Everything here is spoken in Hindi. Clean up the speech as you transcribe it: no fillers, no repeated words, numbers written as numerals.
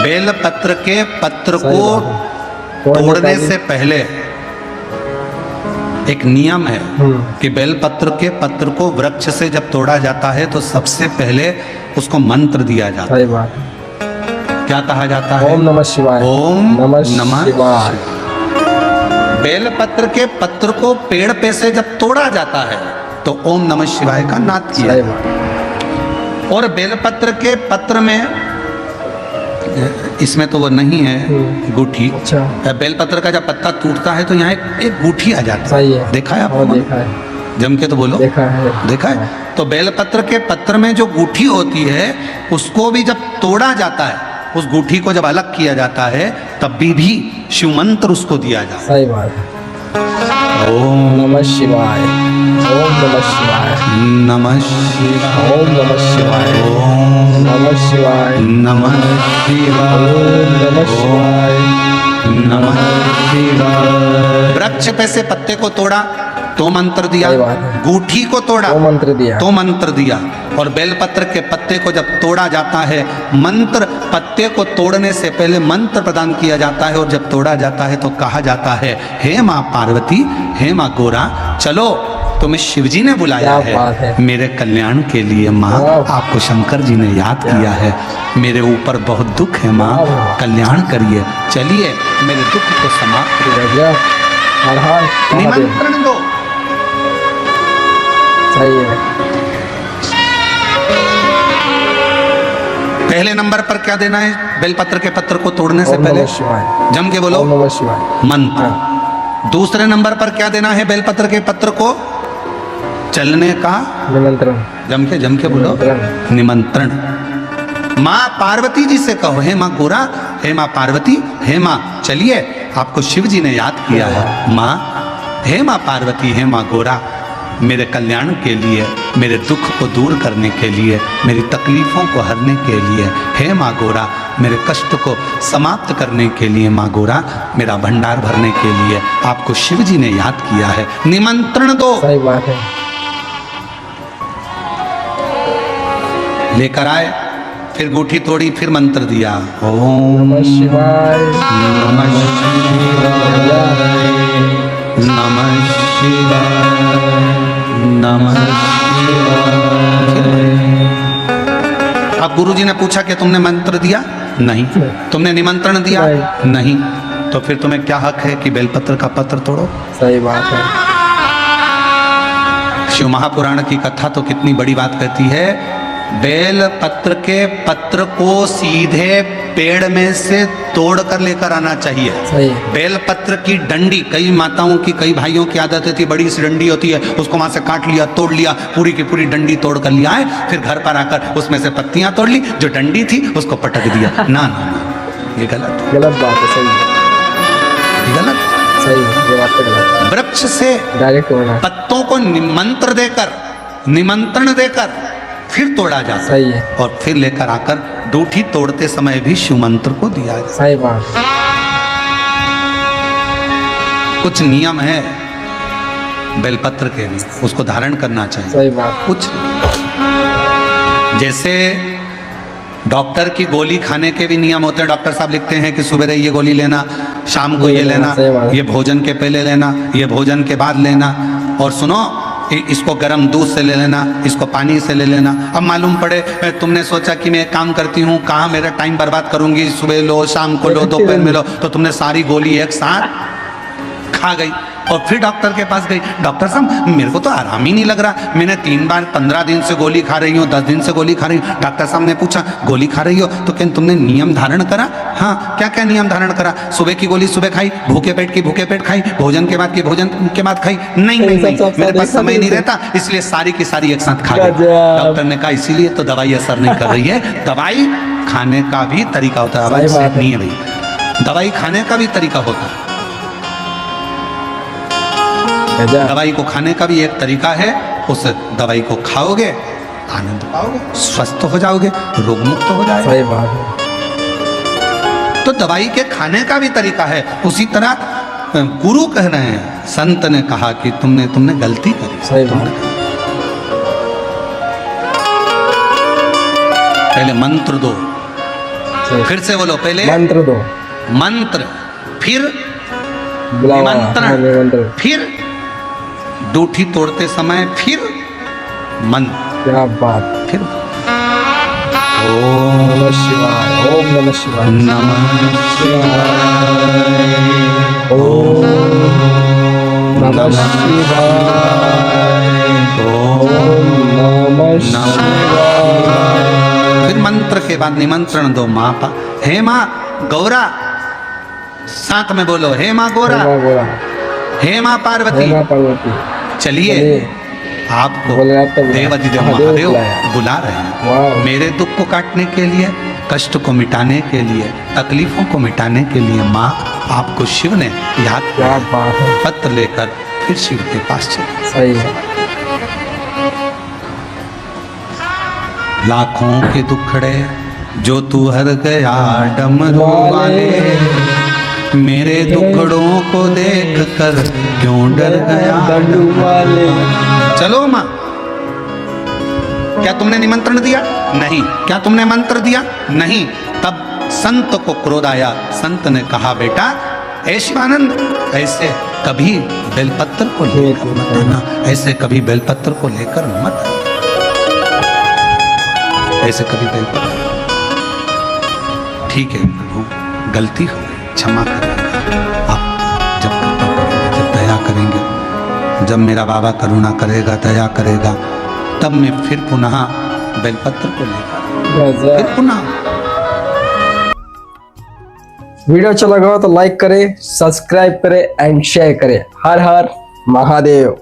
बेल पत्र के पत्र को तोड़ने से पहले एक नियम है कि बेल पत्र के पत्र को वृक्ष से जब तोड़ा जाता है तो सबसे पहले उसको मंत्र दिया जाता है। सही बात है। क्या कहा जाता है? ओम नमः शिवाय। ओम नमः शिवाय। बेल पत्र के पत्र को पेड़ पे से जब तोड़ा जाता है तो ओम नमः शिवाय का नाद किया सही बात। और बेलपत्र के पत्र में इसमें तो वो नहीं है गूठी। अच्छा। बेलपत्र का जब पत्ता टूटता है तो यहाँ एक गूठी आ जाती है। सही है। देखा है हाँ, आपने? देखा है। जम के तो बोलो। देखा है। देखा है। तो बेलपत्र के पत्र में जो गूठी होती है उसको भी जब तोड़ा जाता है, उस गूठी को जब अलग किया जाता है तब भी शिव मंत्र उसको दिया जाता है। सही बात है। ओम नमः शिवाय। ओम नमः शिवाय। नमः शिवाय। ओम नमः शिवाय। ओम नमः शिवाय। नमः शिवाय। ओम नमः शिवाय। नमः शिवाय। वृक्ष पे से पत्ते को तोड़ा तो मंत्र दिया, सही बात है। गूठी को तोड़ा वो मंत्र दिया। तो मंत्र दिया। और बेलपत्र के पत्ते को जब तोड़ा जाता है, मंत्र पत्ते को तोड़ने से पहले मंत्र प्रदान किया जाता है और जब तोड़ा जाता है तो कहा जाता है, हे माँ पार्वती, हे माँ गोरा, चलो तुम्हें शिवजी ने बुलाया क्या बात है है। मेरे कल्याण के लिए। माँ, आपको शंकर जी ने याद किया है, मेरे ऊपर बहुत दुख है माँ, कल्याण करिए, चलिए मेरे दुख को समाप्त करिए। निमंत्रण दो। सही है। पहले नंबर पर क्या देना है? बेलपत्र के पत्र को तोड़ने से ओम पहले नमः शिवाय। जम के बोलो ओम नमः शिवाय। मंत्र। दूसरे नंबर पर क्या देना है? बेलपत्र के पत्र को चलने का निमंत्रण। जम के बोलो निमंत्रण। माँ पार्वती जी से कहो, हे माँ गोरा, हे माँ पार्वती, हे माँ चलिए, आपको शिव जी ने याद किया है। माँ, हे माँ पार्वती, हे माँ गोरा, मेरे कल्याण के लिए, मेरे दुख को दूर करने के लिए, मेरी तकलीफों को हरने के लिए, हे माँ गोरा, मेरे कष्ट को समाप्त करने के लिए, माँ गोरा, मेरा भंडार भरने के लिए आपको शिव जी ने याद किया है, निमंत्रण दो। सही बात है। लेकर आए, फिर गूठी तोड़ी, फिर मंत्र दिया, ओम नमः शिवाय। नमः शिवाय, नमः शिवाय, नमः शिवाय। अब गुरुजी ने पूछा कि तुमने मंत्र दिया? नहीं। तुमने निमंत्रण दिया? नहीं। तो फिर तुम्हें क्या हक है कि बेलपत्र का पत्र तोड़ो? सही बात है। शिव महापुराण की कथा तो कितनी बड़ी बात कहती है। बेल पत्र के पत्र को सीधे पेड़ में से तोड़ कर लेकर आना चाहिए। सही है। बेल पत्र की डंडी, कई माताओं की, कई भाइयों की आदत होती है, बड़ी सी डंडी होती है, उसको वहां से काट लिया, तोड़ लिया, पूरी की पूरी डंडी तोड़ कर लिया है, फिर घर पर आकर उसमें से पत्तियां तोड़ ली, जो डंडी थी उसको पटक दिया। ना ना ना, ये गलत बात है। सही है। गलत। सही है, ये बात तो गलत है। वृक्ष से डायरेक्ट तोड़ना। पत्तों को मंत्र देकर, निमंत्रण देकर फिर तोड़ा जाता है। सही है। और फिर लेकर आकर दूठी तोड़ते समय भी शिव मंत्र को दिया जाता है। सही बात। कुछ नियम है बेलपत्र के भी, उसको धारण करना चाहिए। सही बात। कुछ जैसे डॉक्टर की गोली खाने के भी नियम होते हैं। डॉक्टर साहब लिखते हैं कि सुबह ये गोली लेना, शाम को ये लेना, ये भोजन के पहले लेना, ये भोजन के बाद लेना, और सुनो इसको गर्म दूध से ले लेना, इसको पानी से ले लेना। अब मालूम पड़े तुमने सोचा कि मैं एक काम करती हूँ, कहाँ मेरा टाइम बर्बाद करूंगी, सुबह लो, शाम को लो, दोपहर में लो, तो तुमने सारी गोली एक साथ खा गई। और फिर डॉक्टर के पास गई, डॉक्टर साहब मेरे को तो आराम ही नहीं लग रहा, मैंने 3 बार 15 दिन से गोली खा रही हूँ, 10 दिन से गोली खा रही हूँ। डॉक्टर साहब ने पूछा गोली खा रही हो तो क्या तुमने नियम धारण करा? हाँ। क्या क्या नियम धारण करा? सुबह की गोली सुबह खाई, भूखे पेट की भूखे पेट खाई, भोजन के बाद की भोजन के बाद खाई? नहीं नहीं नहीं, मेरे पास समय नहीं रहता, इसलिए सारी की सारी एक साथ खा गई। डॉक्टर ने कहा इसीलिए तो दवाई असर नहीं कर रही है। दवाई खाने का भी तरीका होता है, दवाई सेट नहीं है भाई, दवाई खाने का भी तरीका होता है। दवाई को खाने का भी एक तरीका है, उस दवाई को खाओगे आनंद पाओगे, स्वस्थ हो जाओगे, रोग मुक्त हो जाओगे। सही बात है। तो दवाई के खाने का भी तरीका है। उसी तरह गुरु कह रहे हैं, संत ने कहा कि तुमने गलती करी। सही बात। पहले मंत्र दो, फिर से बोलो, पहले मंत्र दो, मंत्र, फिर बुलावा, निमंत्रण, हाँ, निमंत्रण। फिर दूठी तोड़ते समय, फिर मंत्र, क्या बात। फिर ओम नमः शिवाय, ओम नमः शिवाय, नमः शिवाय, ओम नमः शिवाय, ओम नमः शिवाय। फिर मंत्र के बाद निमंत्रण दो माँ पा, हे माँ गौरा, साथ में बोलो, हे माँ गौरा, हेमा गोरा, हे माँ पार्वती, हेमा पार्वती, चलिए चलिए। आपको बोले आप तो देवाधिदेव महादेव महादेव बुलाया। बुला रहे हैं, वाह। मेरे दुख को काटने के लिए, कष्ट को मिटाने के लिए, तकलीफों को मिटाने के लिए माँ आपको शिव ने याद क्या किया। बात है, पत्र लेकर फिर शिव के पास चले। सही है। लाखों के दुखड़े जो तू हर गया डमरू वाले, मेरे दुखड़ों को देख कर क्यों डर गया डमरू वाले। चलो माँ, क्या तुमने निमंत्रण दिया? नहीं। क्या तुमने मंत्र दिया? नहीं। तब संत को क्रोध आया। संत ने कहा, बेटा ऐ शिवानंद, ऐसे कभी बेलपत्र को लेकर मत आना, ऐसे कभी बेलपत्र को लेकर मत आना, ऐसे कभी बेलपत्र। ठीक है प्रभु, गलती हो गई, क्षमा करेंगे। आप जब कृपा करेंगे, जब दया करेंगे, जब मेरा बाबा करुणा करेगा, दया करेगा, तब मैं फिर पुनः बेलपत्र को लेकर फिर पुनः। वीडियो अच्छा लगा हो तो लाइक करें, सब्सक्राइब करें एंड शेयर करें। हर हर महादेव।